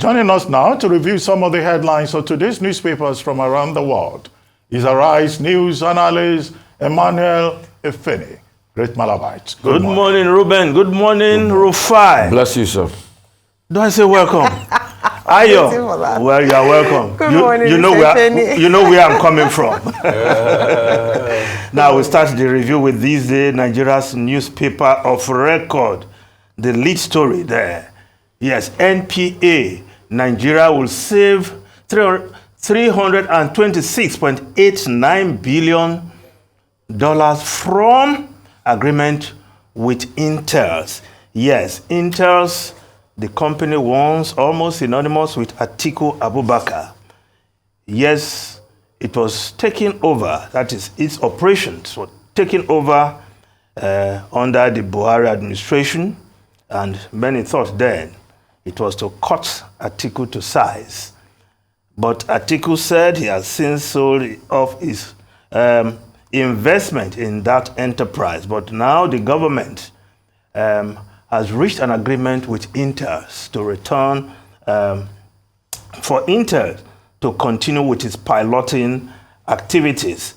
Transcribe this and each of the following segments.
Joining us now to review some of the headlines of today's newspapers from around the world is Arise News analyst Emmanuel Efeni. Great Malabite. Good morning, Ruben. Good morning, Rufai. Bless you, sir. Do I say welcome? Ayo. Well, you are welcome. Good morning, you know where I'm coming from. Now we start the review with this day Nigeria's newspaper of record. The lead story there. Yes, NPA. Nigeria will save $326.89 billion from agreement with INTELS. Yes, INTELS, the company once almost synonymous with Atiku Abubakar. Yes, it was taken over, that is, its operations were taken over under the Buhari administration, and many thought then it was to cut Atiku to size. But Atiku said he has since sold off his investment in that enterprise. But now the government has reached an agreement with INTELS to return, for INTELS to continue with its piloting activities.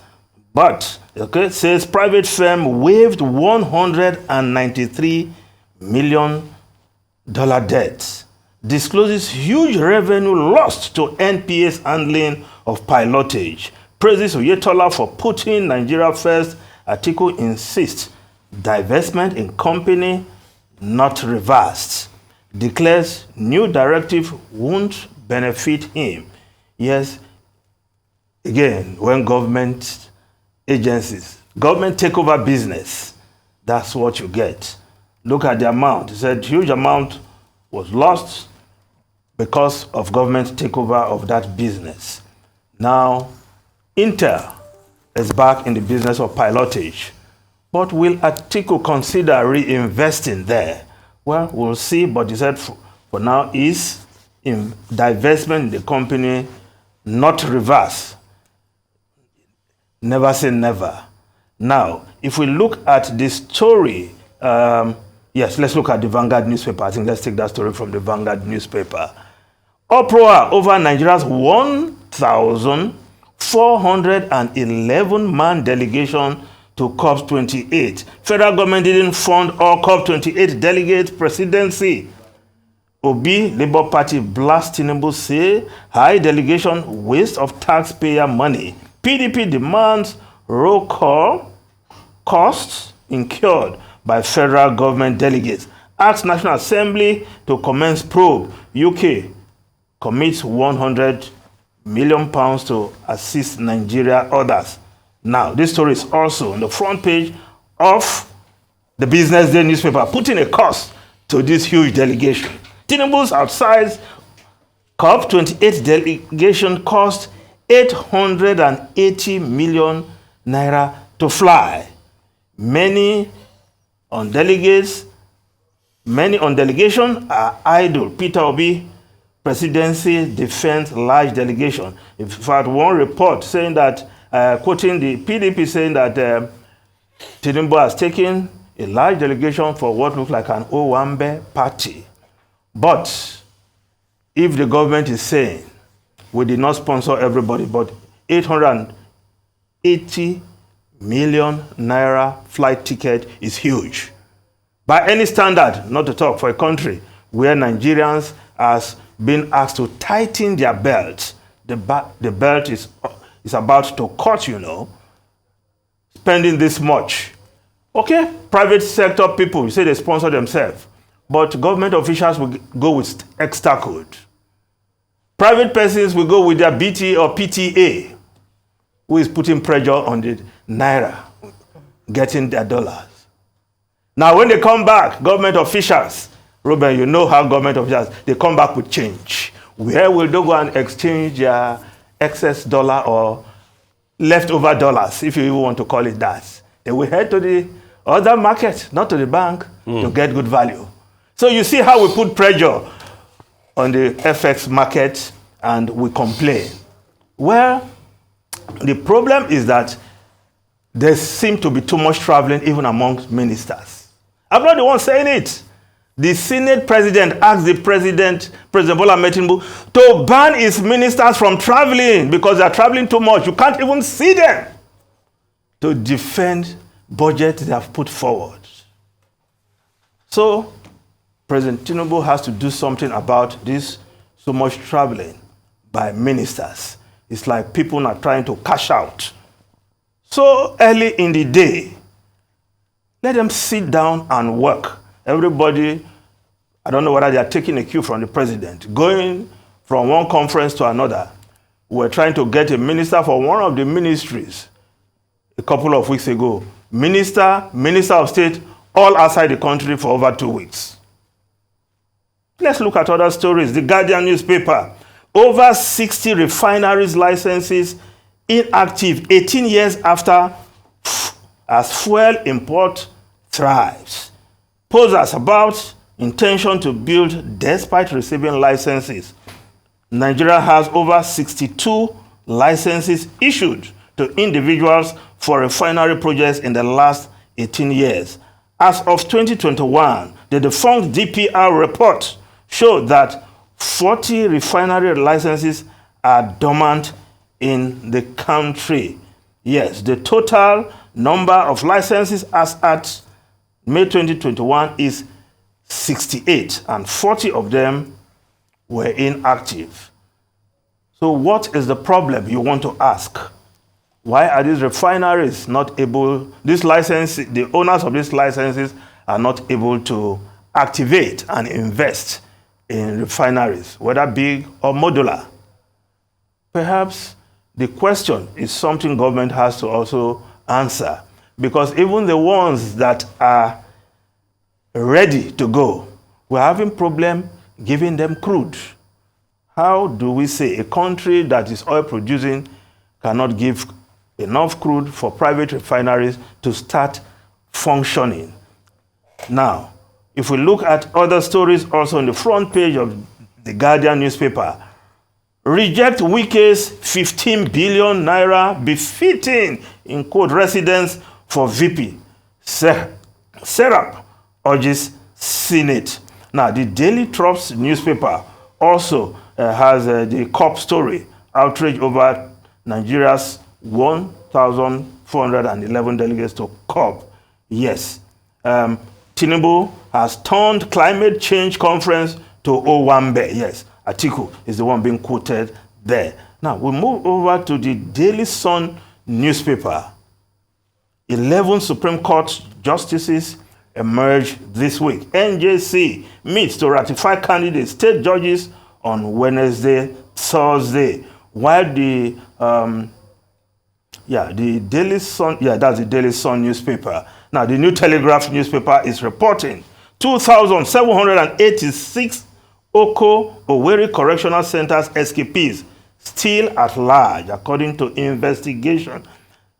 But, okay, it says private firm waived $193 million debt, discloses huge revenue lost to NPA's handling of pilotage, praises Oyetola for putting Nigeria first. Atiku insists divestment in company not reversed, declares new directive won't benefit him. Yes, again, when government agencies, government take over business, that's what you get. Look at the amount. He said huge amount was lost because of government takeover of that business. Now, Intel is back in the business of pilotage. But will Atiku consider reinvesting there? Well, we'll see, but he said for now is in divestment in the company, not reverse. Never say never. Now, if we look at the story, yes, let's look at the Vanguard newspaper. I think let's take that story from the Vanguard newspaper. Uproar over Nigeria's 1,411-man delegation to COP28. Federal government didn't fund all COP28 delegate presidency. Obi, Labour Party blast Tinubu, say high delegation waste of taxpayer money. PDP demands roll call costs incurred by federal government delegates. Asks National Assembly to commence probe. UK commits £100 million to assist Nigeria others. Now, this story is also on the front page of the Business Day newspaper, putting a cost to this huge delegation. Tinubu's outside COP28 delegation cost 880 million naira to fly. Many on delegation are idle. Peter Obi presidency defends large delegation. In fact, one report saying that, quoting the PDP, saying that Tinubu has taken a large delegation for what looks like an Owambe party. But if the government is saying we did not sponsor everybody, but 880 million naira flight ticket is huge. By any standard, not to talk for a country where Nigerians has been asked to tighten their belts. The belt is about to cut, you know, spending this much. Okay, private sector people, you say they sponsor themselves, but government officials will go with extra code. Private persons will go with their BT or PTA, who is putting pressure on the naira, getting their dollars. Now, when they come back, government officials, Ruben, you know how government officials, they come back with change. Where will they go and exchange their excess dollar or leftover dollars, if you even want to call it that? They will head to the other market, not to the bank, to get good value. So you see how we put pressure on the FX market and we complain. Well, the problem is that there seems to be too much traveling even amongst ministers. I'm not the one saying it. The Senate president asked the President Bola Ahmed Tinubu, to ban his ministers from traveling because they are traveling too much. You can't even see them, to defend budget they have put forward. So President Tinubu has to do something about this so much traveling by ministers. It's like people are trying to cash out so early in the day. Let them sit down and work. Everybody, I don't know whether they are taking a cue from the president, going from one conference to another. We're trying to get a minister for one of the ministries a couple of weeks ago. Minister of state, all outside the country for over 2 weeks. Let's look at other stories. The Guardian newspaper. Over 60 refineries licenses inactive 18 years after as fuel import thrives. Posers about intention to build despite receiving licenses. Nigeria has over 62 licenses issued to individuals for refinery projects in the last 18 years. As of 2021, the defunct DPR report showed that 40 refinery licenses are dormant in the country. Yes, the total number of licenses as at May 2021 is 68, and 40 of them were inactive. So what is the problem, you want to ask? Why are these refineries not able, the owners of these licenses are not able to activate and invest in refineries, whether big or modular? Perhaps the question is something government has to also answer, because even the ones that are ready to go, we're having problem giving them crude. How do we say a country that is oil producing cannot give enough crude for private refineries to start functioning? Now, if we look at other stories also on the front page of the Guardian newspaper, reject Wike's 15 billion naira befitting in quote residence for VP. Serap urges Senate. Now, the Daily Trust newspaper also has the COP story, outrage over Nigeria's 1,411 delegates to COP. Yes, Tinubu has turned climate change conference to Owambe. Yes, Atiku is the one being quoted there. Now, we move over to the Daily Sun newspaper. 11 Supreme Court justices emerge this week. NJC meets to ratify candidate state judges on Wednesday, Thursday, while the Daily Sun, that's the Daily Sun newspaper. Now, the New Telegraph newspaper is reporting 2,786 Oko Owerri Correctional Centers escapees still at large, according to investigation.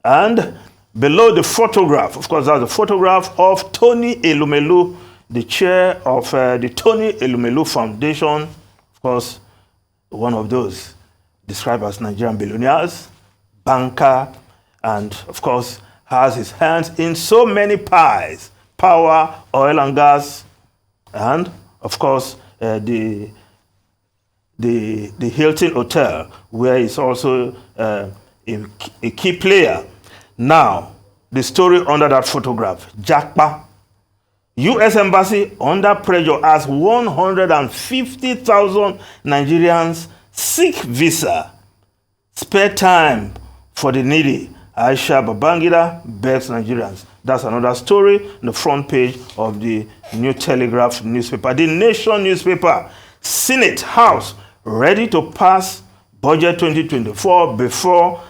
And below the photograph, of course, that's a photograph of Tony Elumelu, the chair of the Tony Elumelu Foundation, of course, one of those described as Nigerian billionaires, banker, and of course, has his hands in so many pies: power, oil and gas, and of course, the Hilton Hotel, where he's also a key player. Now, the story under that photograph, Jakpa, U.S. Embassy under pressure as 150,000 Nigerians seek visa. Spare time for the needy. Aisha Babangida begs Nigerians. That's another story on the front page of the New Telegraph newspaper. The Nation newspaper, Senate House ready to pass Budget 2024 before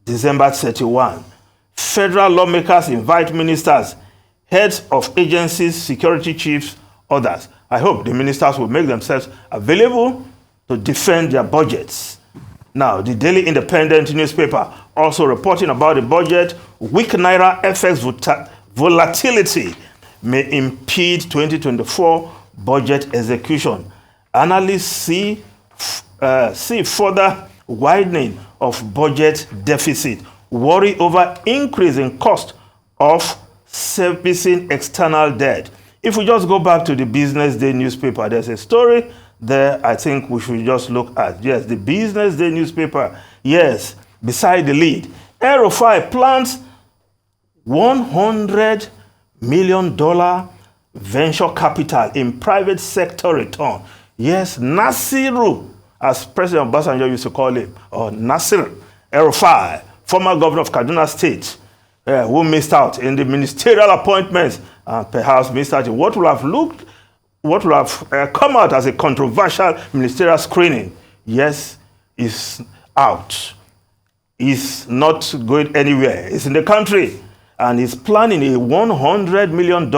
December 31. Federal lawmakers invite ministers, heads of agencies, security chiefs, others. I hope the ministers will make themselves available to defend their budgets. Now, the Daily Independent newspaper also reporting about the budget. Weak Naira FX volatility may impede 2024 budget execution. Analysts see further widening of budget deficit. Worry over increase in cost of servicing external debt. If we just go back to the Business Day newspaper, there's a story there I think we should just look at. Yes, the Business Day newspaper. Yes, beside the lead. El-Rufai plans $100 million venture capital in private sector return. Yes, Nasiru, as President Obasanjo used to call him, or Nasir El-Rufai, former governor of Kaduna State, who missed out in the ministerial appointments, and perhaps missed out in what would have come out as a controversial ministerial screening. Yes, is out. Is not going anywhere. It's in the country, and is planning a $100 million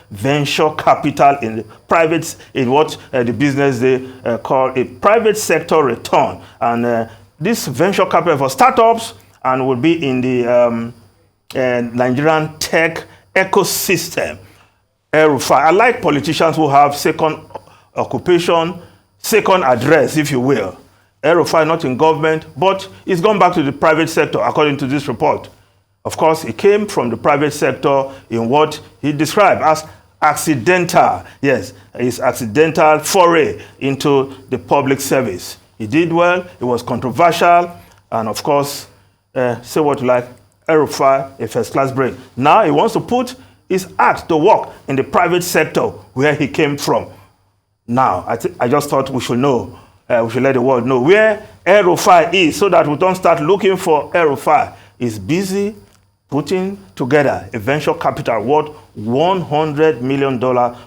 venture capital in the private, in what the Business Day call a private sector return. And this venture capital for startups and will be in the Nigerian tech ecosystem. I like politicians who have second occupation, second address, if you will. El-Rufai not in government, but he's gone back to the private sector, according to this report. Of course, he came from the private sector in what he described as accidental, yes, his accidental foray into the public service. He did well, it was controversial, and of course, say what you like, El-Rufai, a first-class brain. Now he wants to put his act to work in the private sector where he came from. Now, I just thought we should know, we should let the world know where El-Rufai is so that we don't start looking for El-Rufai. He's busy putting together a venture capital worth $100 million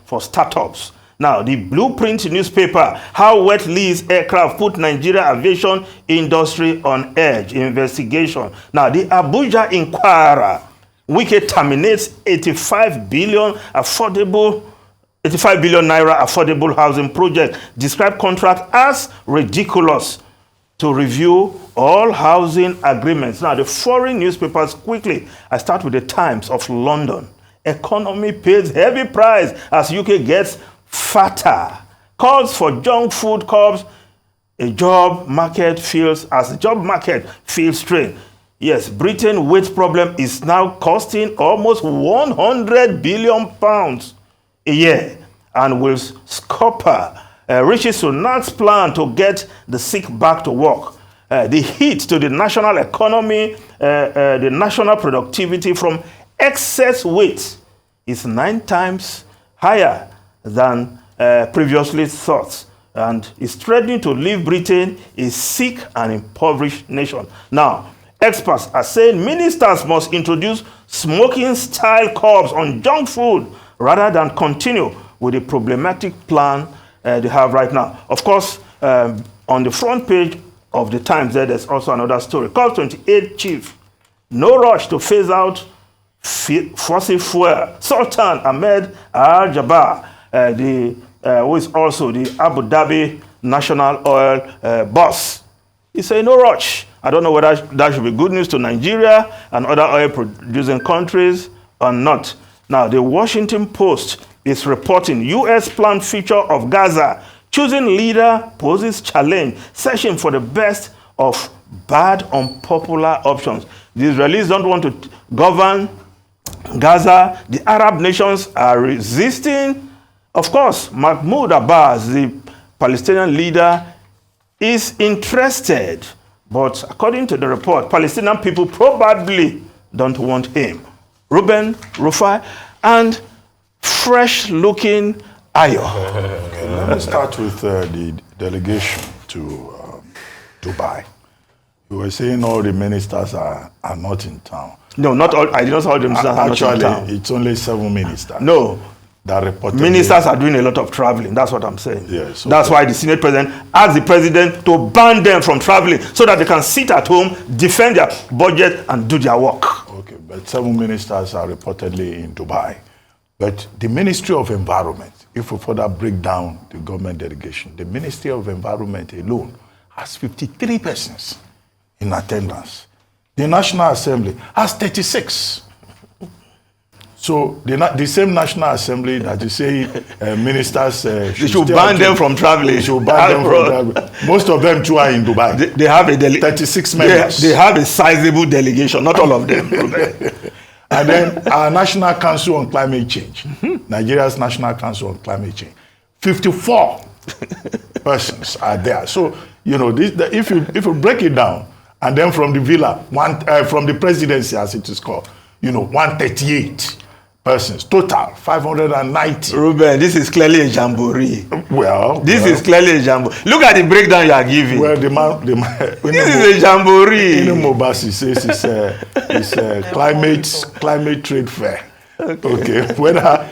for startups. Now, the Blueprint newspaper, how wet lease aircraft put Nigeria aviation industry on edge, investigation. Now, the Abuja Inquirer, Wike terminates 85 billion naira affordable housing project, described contract as ridiculous, to review all housing agreements. Now, the foreign newspapers quickly. I start with the Times of London. Economy pays heavy price as UK gets fatter. Calls for junk food curbs. The job market feels strained. Yes, Britain wage problem is now costing almost 100 billion pounds a year, and will scupper Rishi Sunak's plan to get the sick back to work. The hit to the national economy, the national productivity from excess weight is 9 times higher than previously thought, and is threatening to leave Britain a sick and impoverished nation. Now, experts are saying ministers must introduce smoking-style curbs on junk food rather than continue with the problematic plan they have right now. Of course, on the front page of the Times, there's also another story. COP28 chief, no rush to phase out fossil fuel. Sultan Ahmed Al-Jabbar, who is also the Abu Dhabi national oil boss, he said no rush. I don't know whether that should be good news to Nigeria and other oil-producing countries or not. Now, the Washington Post is reporting U.S. planned future of Gaza. Choosing leader poses challenge, searching for the best of bad, unpopular options. The Israelis don't want to govern Gaza. The Arab nations are resisting. Of course, Mahmoud Abbas, the Palestinian leader, is interested. But according to the report, Palestinian people probably don't want him. Reuben Rufai and fresh-looking Ayo. Let me start with the delegation to Dubai. You were saying all the ministers are not in town. No, not all. I did not say all the ministers are not in town. Actually, it's only 7 ministers. No. That reported ministers are doing a lot of traveling. That's what I'm saying. Yes, okay. That's why the Senate president asked the president to ban them from traveling so that they can sit at home, defend their budget, and do their work. Okay, but 7 ministers are reportedly in Dubai. But the Ministry of Environment, if we further break down the government delegation, the Ministry of Environment alone has 53 persons in attendance. The National Assembly has 36. So the same National Assembly that you say ministers should ban them from traveling. Should ban them from traveling. Most of them too are in Dubai. They have a 36 members. They have a sizable delegation, not all of them. And then our National Council on Climate Change. Nigeria's National Council on Climate Change. 54 persons are there. So, you know, if you break it down, and then from the villa, from the presidency, as it is called, you know, 138 persons, total 590. Ruben, this is clearly a jamboree. This is clearly a jamboree. Look at the breakdown you are giving. Well, the man this is a jamboree. Mobasi says it's a climate trade fair. Okay. Whether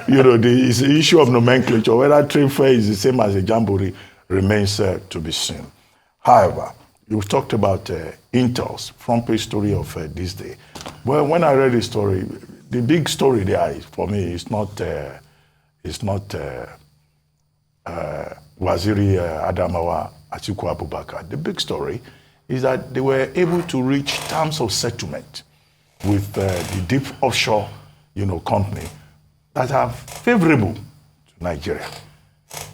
you know the issue of nomenclature, whether trade fair is the same as a jamboree, remains to be seen. However, you talked about INTELS, front page story of this day. Well, when I read the story, the big story there is, for me is not Waziri Adamawa Atiku Abubakar. The big story is that they were able to reach terms of settlement with the deep offshore, you know, company that are favorable to Nigeria.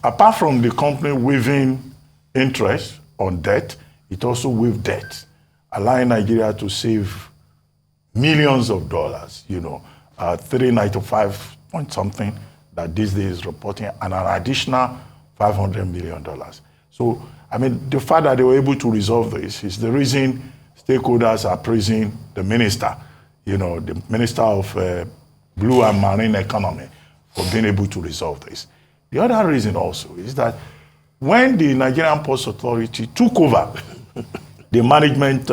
Apart from the company waiving interest on debt, it also waived debt, allowing Nigeria to save millions of dollars, you know, 395 point something that these days reporting, and an additional $500 million. So, I mean, the fact that they were able to resolve this is the reason stakeholders are praising the minister, you know, the Minister of Blue and Marine Economy, for being able to resolve this. The other reason also is that when the Nigerian Ports Authority took over the management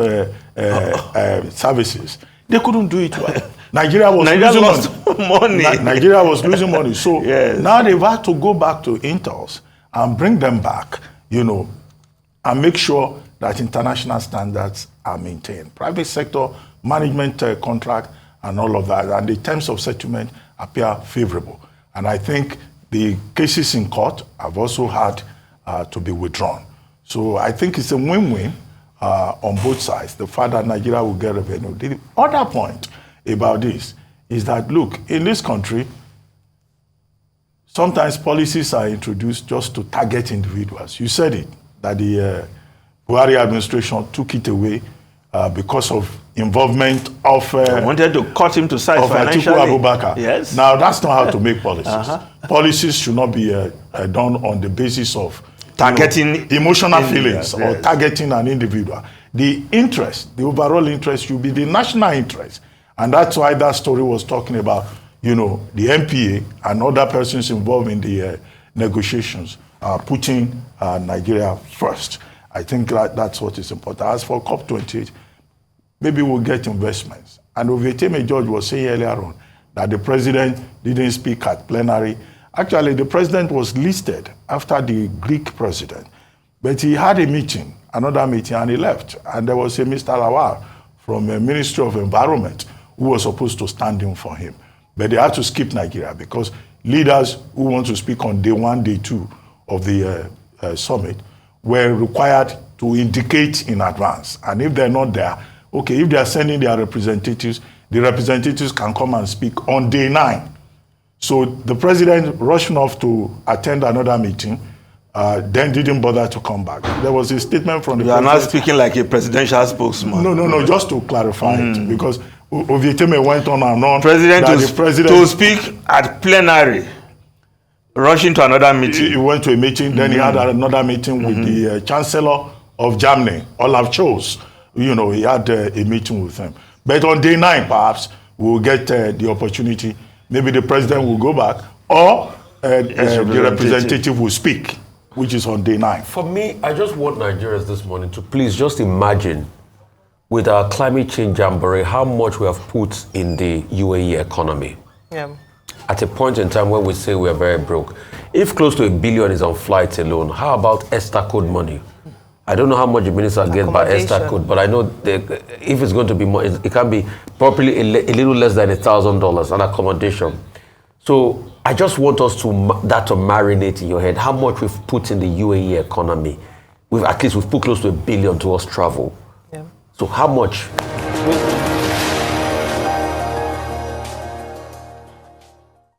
services, they couldn't do it well. Nigeria was losing money. Nigeria was losing money. So now they've had to go back to INTELS and bring them back, you know, and make sure that international standards are maintained. Private sector management contract and all of that, and the terms of settlement appear favorable. And I think the cases in court have also had to be withdrawn. So I think it's a win-win on both sides. The fact that Nigeria will get revenue. The other point about this is that, look, in this country, sometimes policies are introduced just to target individuals. You said it, that the Buhari administration took it away because of involvement of... wanted to cut him to size financially. Atiku Abubakar. Yes. Now, that's not how to make policies. Policies should not be done on the basis of targeting emotional feelings or targeting an individual. The interest, the overall interest should be the national interest. And that's why that story was talking about, you know, the NPA and other persons involved in the negotiations putting Nigeria first. I think that's what is important. As for COP28, maybe we'll get investments. And Ovieteme George was saying earlier on that the president didn't speak at plenary. Actually, the president was listed after the Greek president, but he had a meeting, another meeting, and he left. And there was a Mr. Lawal from the Ministry of Environment who was supposed to stand in for him. But they had to skip Nigeria because leaders who want to speak on day one, day two of the summit were required to indicate in advance. And if they're not there, okay, if they are sending their representatives, the representatives can come and speak on day 9. So the president rushed off to attend another meeting, then didn't bother to come back. There was a statement from the president. You are not speaking like a presidential spokesman. No, just to clarify it, because Ovieteme went on and on. President to speak at plenary, rushing to another meeting. He went to a meeting, then he had another meeting with the Chancellor of Germany, Olaf Scholz. You know, he had a meeting with him. But on day 9, perhaps, we'll get the opportunity. Maybe the president will go back, or the representative will speak, which is on day 9. For me, I just want Nigerians this morning to please just imagine, with our climate change jamboree, how much we have put in the UAE economy. Yeah. At a point in time when we say we are very broke. If close to $1 billion is on flights alone, how about ESTA code money? I don't know how much the minister gets by ESTA code, but I know if it's going to be more, it can be probably a little less than $1,000 an accommodation. So I just want us to marinate in your head how much we've put in the UAE economy. We've put close to $1 billion towards travel. Yeah. So how much?